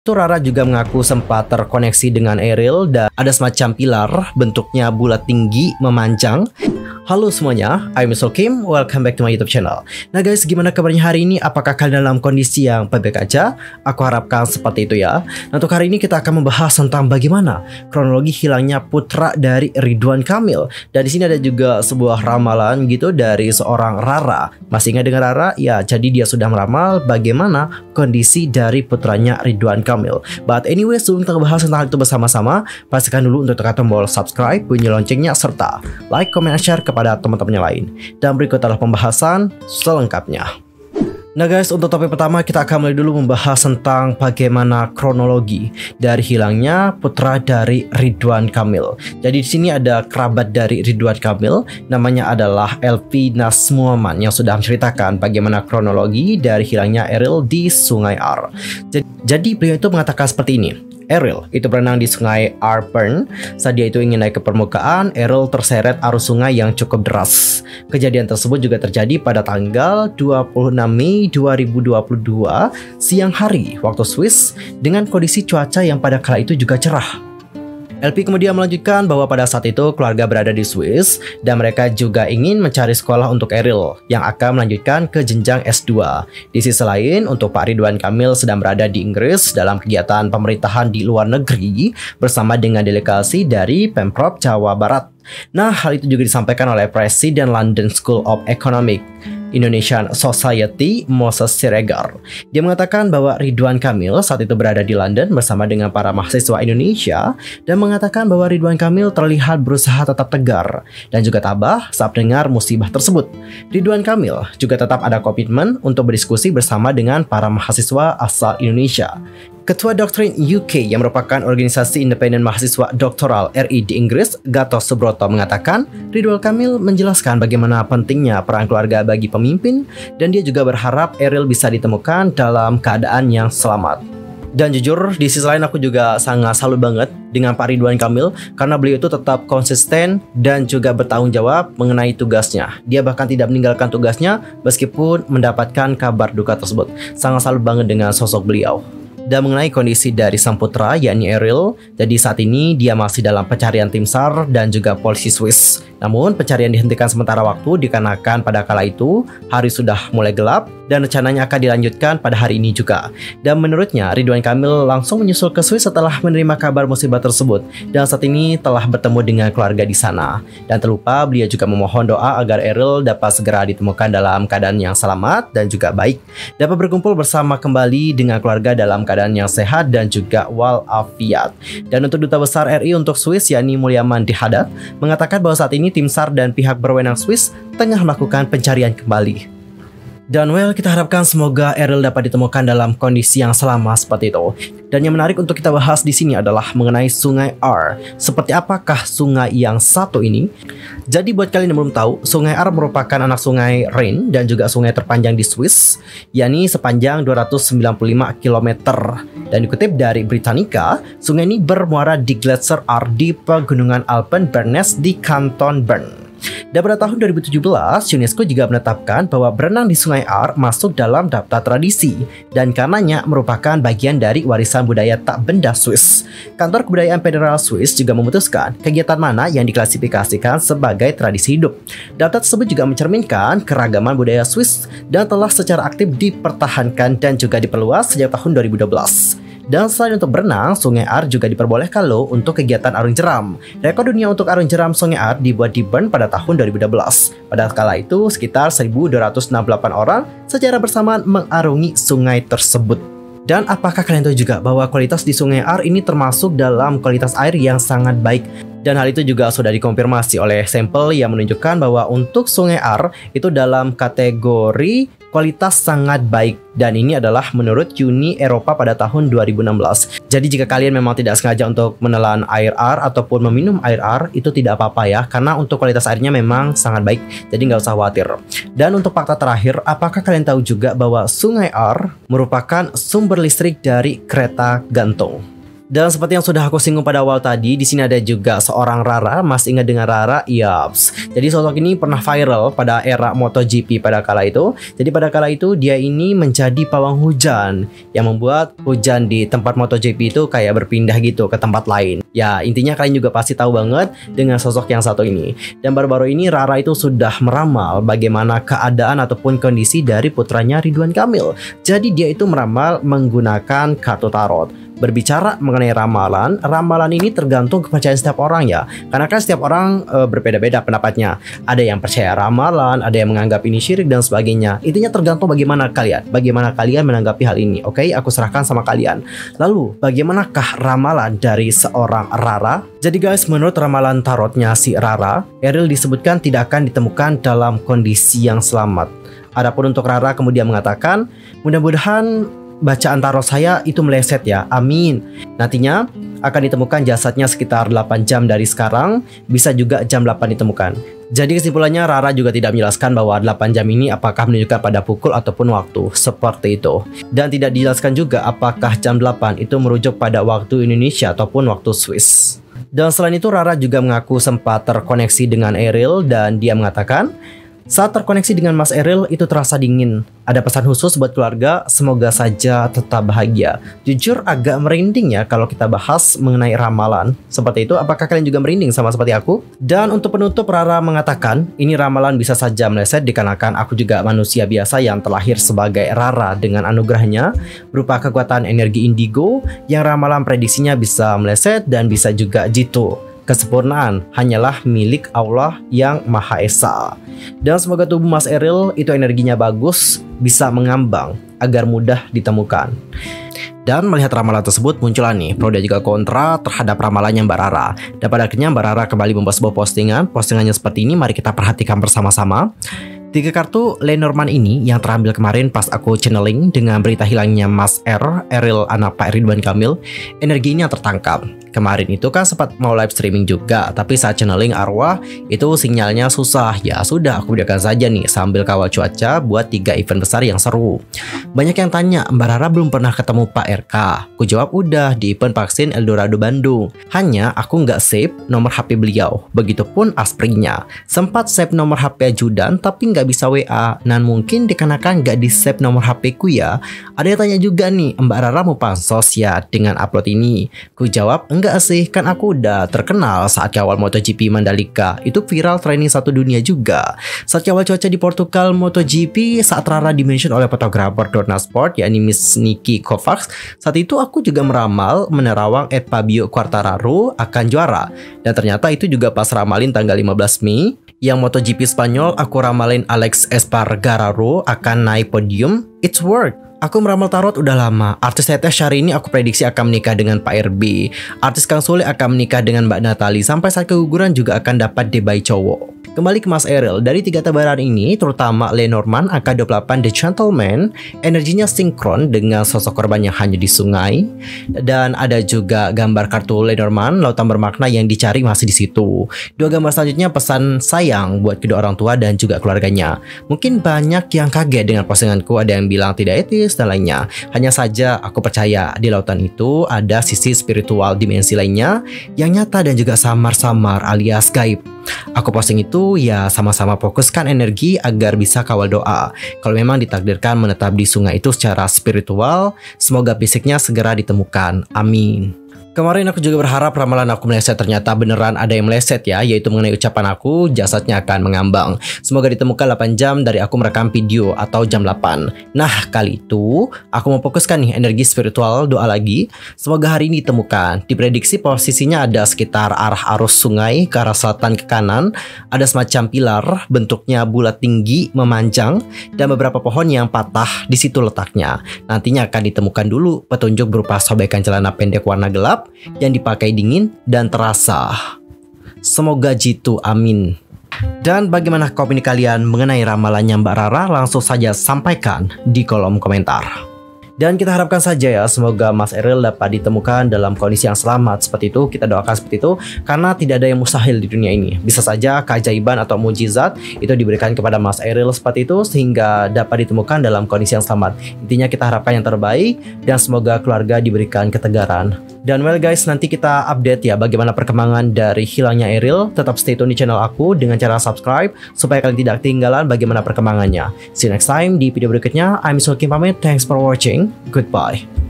Itu Rara juga mengaku sempat terkoneksi dengan Ariel dan ada semacam pilar bentuknya bulat tinggi memanjang. Halo semuanya, I'm Mr. Kim, welcome back to my YouTube channel. Nah guys, gimana kabarnya hari ini? Apakah kalian dalam kondisi yang baik-baik aja? Aku harapkan seperti itu ya. Nah untuk hari ini kita akan membahas tentang bagaimana kronologi hilangnya putra dari Ridwan Kamil. Dan di sini ada juga sebuah ramalan gitu dari seorang Rara. Masih ingat dengan Rara? Ya, jadi dia sudah meramal bagaimana kondisi dari putranya Ridwan Kamil. But anyway, sebelum kita bahas tentang hal itu bersama-sama, pastikan dulu untuk tekan tombol subscribe, bunyi loncengnya, serta like, comment, dan share kepada teman-temannya lain. Dan berikut adalah pembahasan selengkapnya. Nah guys, untuk topik pertama kita akan mulai dulu membahas tentang bagaimana kronologi dari hilangnya putra dari Ridwan Kamil. Jadi di sini ada kerabat dari Ridwan Kamil, namanya adalah Elvi Nasmuaman, yang sudah menceritakan bagaimana kronologi dari hilangnya Ariel di Sungai Ar. Jadi beliau itu mengatakan seperti ini. Ariel itu berenang di sungai Arpern. Saat dia itu ingin naik ke permukaan, Ariel terseret arus sungai yang cukup deras. Kejadian tersebut juga terjadi pada tanggal 26 Mei 2022 siang hari waktu Swiss dengan kondisi cuaca yang pada kala itu juga cerah. LP kemudian melanjutkan bahwa pada saat itu keluarga berada di Swiss dan mereka juga ingin mencari sekolah untuk Ariel yang akan melanjutkan ke jenjang S2. Di sisi lain, untuk Pak Ridwan Kamil sedang berada di Inggris dalam kegiatan pemerintahan di luar negeri bersama dengan delegasi dari Pemprov Jawa Barat. Nah, hal itu juga disampaikan oleh Presiden London School of Economic Indonesian Society, Moses Siregar. Dia mengatakan bahwa Ridwan Kamil saat itu berada di London bersama dengan para mahasiswa Indonesia dan mengatakan bahwa Ridwan Kamil terlihat berusaha tetap tegar dan juga tabah saat mendengar musibah tersebut. Ridwan Kamil juga tetap ada komitmen untuk berdiskusi bersama dengan para mahasiswa asal Indonesia. Ketua Doktrin UK yang merupakan organisasi independen mahasiswa doktoral RI di Inggris, Gatot Subroto, mengatakan Ridwan Kamil menjelaskan bagaimana pentingnya peran keluarga bagi pemimpin dan dia juga berharap Ariel bisa ditemukan dalam keadaan yang selamat. Dan jujur, di sisi lain aku juga sangat salut banget dengan Pak Ridwan Kamil karena beliau itu tetap konsisten dan juga bertanggung jawab mengenai tugasnya. Dia bahkan tidak meninggalkan tugasnya meskipun mendapatkan kabar duka tersebut. Sangat salut banget dengan sosok beliau. Dan mengenai kondisi dari sang putra yakni Ariel, jadi saat ini dia masih dalam pencarian tim SAR dan juga polisi Swiss. Namun pencarian dihentikan sementara waktu dikarenakan pada kala itu hari sudah mulai gelap dan rencananya akan dilanjutkan pada hari ini juga. Dan menurutnya Ridwan Kamil langsung menyusul ke Swiss setelah menerima kabar musibah tersebut dan saat ini telah bertemu dengan keluarga di sana. Dan terlupa beliau juga memohon doa agar Ariel dapat segera ditemukan dalam keadaan yang selamat dan juga baik, dapat berkumpul bersama kembali dengan keluarga dalam keadaan yang sehat dan juga walafiat. Dan untuk Duta Besar RI untuk Swiss yakni Mulyaman Dihadat mengatakan bahwa saat ini tim SAR dan pihak berwenang Swiss tengah melakukan pencarian kembali. Dan kita harapkan semoga Ariel dapat ditemukan dalam kondisi yang selamat seperti itu. Dan yang menarik untuk kita bahas di sini adalah mengenai Sungai Ar. Seperti apakah sungai yang satu ini? Jadi buat kalian yang belum tahu, Sungai Ar merupakan anak sungai Rhine dan juga sungai terpanjang di Swiss, yakni sepanjang 295 km. Dan dikutip dari Britannica, sungai ini bermuara di Gletser Ar di pegunungan Alpen Bernes di Kanton Bern. Dan pada tahun 2017, UNESCO juga menetapkan bahwa berenang di Sungai Ar masuk dalam daftar tradisi dan karenanya merupakan bagian dari warisan budaya tak benda Swiss. Kantor Kebudayaan Federal Swiss juga memutuskan kegiatan mana yang diklasifikasikan sebagai tradisi hidup. Daftar tersebut juga mencerminkan keragaman budaya Swiss dan telah secara aktif dipertahankan dan juga diperluas sejak tahun 2012. Dan selain untuk berenang, Sungai Ar juga diperbolehkan loh untuk kegiatan arung jeram. Rekor dunia untuk arung jeram Sungai Ar dibuat di Bern pada tahun 2012. Pada kala itu, sekitar 1.268 orang secara bersamaan mengarungi sungai tersebut. Dan apakah kalian tahu juga bahwa kualitas di Sungai Ar ini termasuk dalam kualitas air yang sangat baik? Dan hal itu juga sudah dikonfirmasi oleh sampel yang menunjukkan bahwa untuk Sungai Ar itu dalam kategori kualitas sangat baik. Dan ini adalah menurut Uni Eropa pada tahun 2016. Jadi jika kalian memang tidak sengaja untuk menelan air Ar ataupun meminum air Ar, itu tidak apa-apa ya, karena untuk kualitas airnya memang sangat baik, jadi nggak usah khawatir. Dan untuk fakta terakhir, apakah kalian tahu juga bahwa Sungai Ar merupakan sumber listrik dari kereta gantung? Dan seperti yang sudah aku singgung pada awal tadi, di sini ada juga seorang Rara. Masih ingat dengan Rara? Yaps. Jadi sosok ini pernah viral pada era MotoGP pada kala itu. Jadi pada kala itu dia ini menjadi pawang hujan yang membuat hujan di tempat MotoGP itu kayak berpindah gitu ke tempat lain. Ya, intinya kalian juga pasti tahu banget dengan sosok yang satu ini. Dan baru-baru ini Rara itu sudah meramal bagaimana keadaan ataupun kondisi dari putranya Ridwan Kamil. Jadi dia itu meramal menggunakan kartu tarot. Berbicara mengenai ramalan, ramalan ini tergantung kepercayaan setiap orang ya. Karena kan setiap orang berbeda-beda pendapatnya. Ada yang percaya ramalan, ada yang menganggap ini syirik dan sebagainya. Intinya tergantung bagaimana kalian menanggapi hal ini. Oke, aku serahkan sama kalian. Lalu, bagaimanakah ramalan dari seorang Rara? Jadi guys, menurut ramalan tarotnya si Rara, Eril disebutkan tidak akan ditemukan dalam kondisi yang selamat. Adapun untuk Rara kemudian mengatakan, mudah-mudahan bacaan tarot saya itu meleset ya, amin. Nantinya akan ditemukan jasadnya sekitar 8 jam dari sekarang, bisa juga jam 8 ditemukan. Jadi kesimpulannya Rara juga tidak menjelaskan bahwa 8 jam ini apakah menunjukkan pada pukul ataupun waktu, seperti itu. Dan tidak dijelaskan juga apakah jam 8 itu merujuk pada waktu Indonesia ataupun waktu Swiss. Dan selain itu Rara juga mengaku sempat terkoneksi dengan Eril dan dia mengatakan, saat terkoneksi dengan Mas Eril itu terasa dingin. Ada pesan khusus buat keluarga, semoga saja tetap bahagia. Jujur agak merinding ya kalau kita bahas mengenai ramalan. Seperti itu, apakah kalian juga merinding sama seperti aku? Dan untuk penutup, Rara mengatakan, ini ramalan bisa saja meleset dikarenakan aku juga manusia biasa yang terlahir sebagai Rara dengan anugerahnya berupa kekuatan energi indigo yang ramalan prediksinya bisa meleset dan bisa juga jitu. Kesempurnaan hanyalah milik Allah yang Maha Esa. Dan semoga tubuh Mas Eril itu energinya bagus, bisa mengambang agar mudah ditemukan. Dan melihat ramalan tersebut muncullah nih pro dan juga kontra terhadap ramalannya Mbak Rara. Dan pada akhirnya Mbak Rara kembali membuat sebuah postingannya seperti ini. Mari kita perhatikan bersama-sama. 3 kartu Lenormand ini yang terambil kemarin pas aku channeling dengan berita hilangnya Mas Eril anak Pak Ridwan Kamil. Energi ini yang tertangkap. Kemarin itu kan sempat mau live streaming juga, tapi saat channeling arwah itu sinyalnya susah. Ya sudah, aku biarkan saja nih sambil kawal cuaca buat 3 event besar yang seru. Banyak yang tanya, Mbak Rara belum pernah ketemu Pak RK. Aku jawab udah di event vaksin Eldorado Bandung. Hanya aku nggak save nomor HP beliau. Begitupun Asprinya. Sempat save nomor HP ajudan tapi nggak bisa WA. Dan mungkin dikarenakan nggak di save nomor HP ku ya. Ada yang tanya juga nih, Mbak Rara mau pansos ya dengan upload ini? Ku jawab enggak sih, kan aku udah terkenal saat kawal MotoGP Mandalika. Itu viral trending satu dunia juga. Saat kawal cuaca di Portugal MotoGP, saat Rara dimention oleh fotografer Dorna Sport, yakni Miss Nikki Kovacs, saat itu aku juga meramal menerawang Fabio Quartararo akan juara. Dan ternyata itu juga pas ramalin tanggal 15 Mei, yang MotoGP Spanyol aku ramalin Alex Espargararo akan naik podium. It's work. Aku meramal tarot udah lama. Artis tetes hari ini aku prediksi akan menikah dengan Pak RB. Artis Kang Sule akan menikah dengan Mbak Natali. Sampai saat keguguran juga akan dapat debai cowok. Kembali ke Mas Eril, dari 3 tebaran ini, terutama Lenormand AK28 The Gentleman, energinya sinkron dengan sosok korban yang hanyut di sungai. Dan ada juga gambar kartu Lenormand, lautan bermakna yang dicari masih di situ. 2 gambar selanjutnya pesan sayang buat kedua orang tua dan juga keluarganya. Mungkin banyak yang kaget dengan postinganku, ada yang bilang tidak etis dan lainnya. Hanya saja aku percaya di lautan itu ada sisi spiritual dimensi lainnya yang nyata dan juga samar-samar alias gaib. Aku posting itu ya sama-sama fokuskan energi agar bisa kawal doa. Kalau memang ditakdirkan menetap di sungai itu secara spiritual, semoga fisiknya segera ditemukan. Amin. Kemarin aku juga berharap ramalan aku meleset, ternyata beneran ada yang meleset ya, yaitu mengenai ucapan aku jasadnya akan mengambang. Semoga ditemukan 8 jam dari aku merekam video atau jam 8. Nah kali itu aku mau fokuskan nih energi spiritual doa lagi. Semoga hari ini ditemukan. Diprediksi posisinya ada sekitar arah arus sungai ke arah selatan ke kanan. Ada semacam pilar bentuknya bulat tinggi memanjang dan beberapa pohon yang patah di situ letaknya. Nantinya akan ditemukan dulu petunjuk berupa sobekan celana pendek warna gelap yang dipakai dingin dan terasa. Semoga jitu, amin. Dan bagaimana opini kalian mengenai ramalannya Mbak Rara? Langsung saja sampaikan di kolom komentar. Dan kita harapkan saja ya, semoga Mas Eril dapat ditemukan dalam kondisi yang selamat. Seperti itu, kita doakan seperti itu. Karena tidak ada yang mustahil di dunia ini. Bisa saja keajaiban atau mujizat itu diberikan kepada Mas Eril seperti itu, sehingga dapat ditemukan dalam kondisi yang selamat. Intinya kita harapkan yang terbaik, dan semoga keluarga diberikan ketegaran. Dan well guys, nanti kita update ya bagaimana perkembangan dari hilangnya Ariel. Tetap stay tune di channel aku dengan cara subscribe supaya kalian tidak ketinggalan bagaimana perkembangannya. See you next time di video berikutnya. I'm Kim pamit. Thanks for watching. Goodbye.